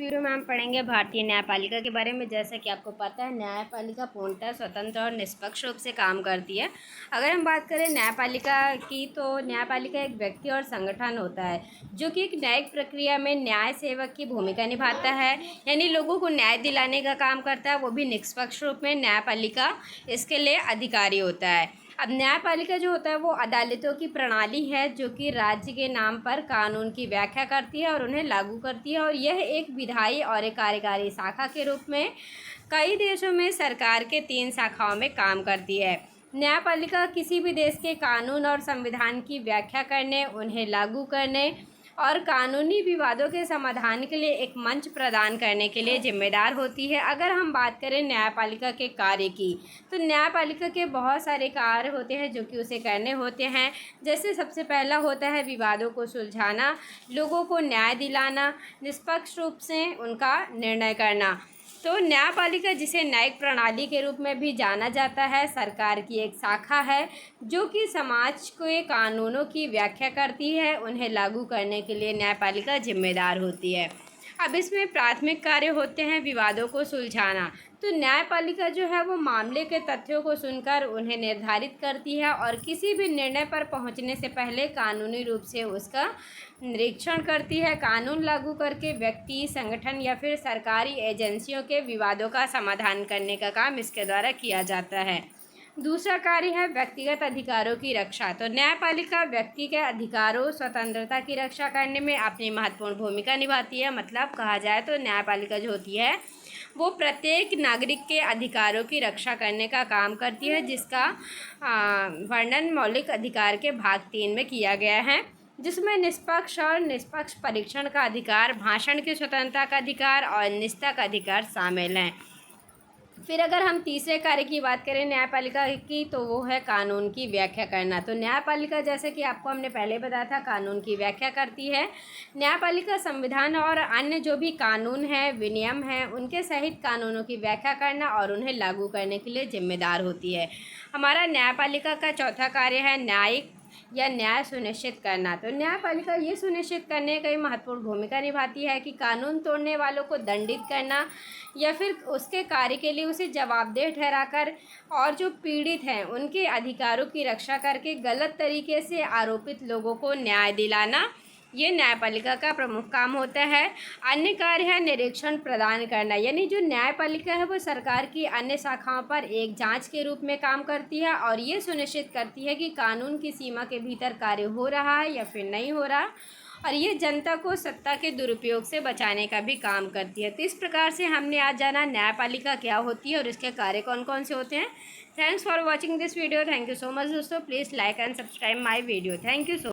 Video में हम पढ़ेंगे भारतीय न्यायपालिका के बारे में। जैसा कि आपको पता है, न्यायपालिका पूर्णतः स्वतंत्र और निष्पक्ष रूप से काम करती है। अगर हम बात करें न्यायपालिका की, तो न्यायपालिका एक व्यक्ति और संगठन होता है जो कि एक न्यायिक प्रक्रिया में न्याय सेवक की भूमिका निभाता है, यानी लोगों को न्याय दिलाने का काम करता है, वो भी निष्पक्ष रूप में। न्यायपालिका इसके लिए अधिकारी होता है। अब न्यायपालिका जो होता है वो अदालतों की प्रणाली है जो कि राज्य के नाम पर कानून की व्याख्या करती है और उन्हें लागू करती है, और यह एक विधायी और एक कार्यकारी शाखा के रूप में कई देशों में सरकार के 3 शाखाओं में काम करती है। न्यायपालिका किसी भी देश के कानून और संविधान की व्याख्या करने, उन्हें लागू करने और कानूनी विवादों के समाधान के लिए एक मंच प्रदान करने के लिए जिम्मेदार होती है। अगर हम बात करें न्यायपालिका के कार्य की, तो न्यायपालिका के बहुत सारे कार्य होते हैं जो कि उसे करने होते हैं। जैसे सबसे पहला होता है विवादों को सुलझाना, लोगों को न्याय दिलाना, निष्पक्ष रूप से उनका निर्णय करना। तो न्यायपालिका, जिसे न्यायिक प्रणाली के रूप में भी जाना जाता है, सरकार की एक शाखा है जो कि समाज के कानूनों की व्याख्या करती है। उन्हें लागू करने के लिए न्यायपालिका जिम्मेदार होती है। अब इसमें प्राथमिक कार्य होते हैं विवादों को सुलझाना। तो न्यायपालिका जो है वो मामले के तथ्यों को सुनकर उन्हें निर्धारित करती है और किसी भी निर्णय पर पहुंचने से पहले कानूनी रूप से उसका निरीक्षण करती है। कानून लागू करके व्यक्ति, संगठन या फिर सरकारी एजेंसियों के विवादों का समाधान करने का काम इसके द्वारा किया जाता है। दूसरा कार्य है व्यक्तिगत अधिकारों की रक्षा। तो न्यायपालिका व्यक्ति के अधिकारों, स्वतंत्रता की रक्षा करने में अपनी महत्वपूर्ण भूमिका निभाती है। मतलब कहा जाए तो न्यायपालिका जो होती है वो प्रत्येक नागरिक के अधिकारों की रक्षा करने का काम करती है, जिसका वर्णन मौलिक अधिकार के भाग 3 में किया गया है, जिसमें निष्पक्ष और निष्पक्ष परीक्षण का अधिकार, भाषण की स्वतंत्रता का अधिकार और निजता का अधिकार शामिल हैं। फिर अगर हम तीसरे कार्य की बात करें न्यायपालिका की, तो वो है कानून की व्याख्या करना। तो न्यायपालिका, जैसे कि आपको हमने पहले बताया था, कानून की व्याख्या करती है। न्यायपालिका संविधान और अन्य जो भी कानून हैं, विनियम हैं, उनके सहित कानूनों की व्याख्या करना और उन्हें लागू करने के लिए जिम्मेदार होती है। हमारा न्यायपालिका का चौथा कार्य है न्यायिक या न्याय सुनिश्चित करना। तो न्यायपालिका ये सुनिश्चित करने की महत्वपूर्ण भूमिका निभाती है कि कानून तोड़ने वालों को दंडित करना या फिर उसके कार्य के लिए उसे जवाबदेह ठहराकर, और जो पीड़ित हैं उनके अधिकारों की रक्षा करके गलत तरीके से आरोपित लोगों को न्याय दिलाना, ये न्यायपालिका का प्रमुख काम होता है। अन्य कार्य है निरीक्षण प्रदान करना, यानी जो न्यायपालिका है वो सरकार की अन्य शाखाओं पर एक जांच के रूप में काम करती है और ये सुनिश्चित करती है कि कानून की सीमा के भीतर कार्य हो रहा है या फिर नहीं हो रहा, और ये जनता को सत्ता के दुरुपयोग से बचाने का भी काम करती है। तो इस प्रकार से हमने आज जाना न्यायपालिका क्या होती है और इसके कार्य कौन कौन से होते हैं। Thanks for watching this video. Thank you so much दोस्तों। Please like and subscribe my video. Thank you so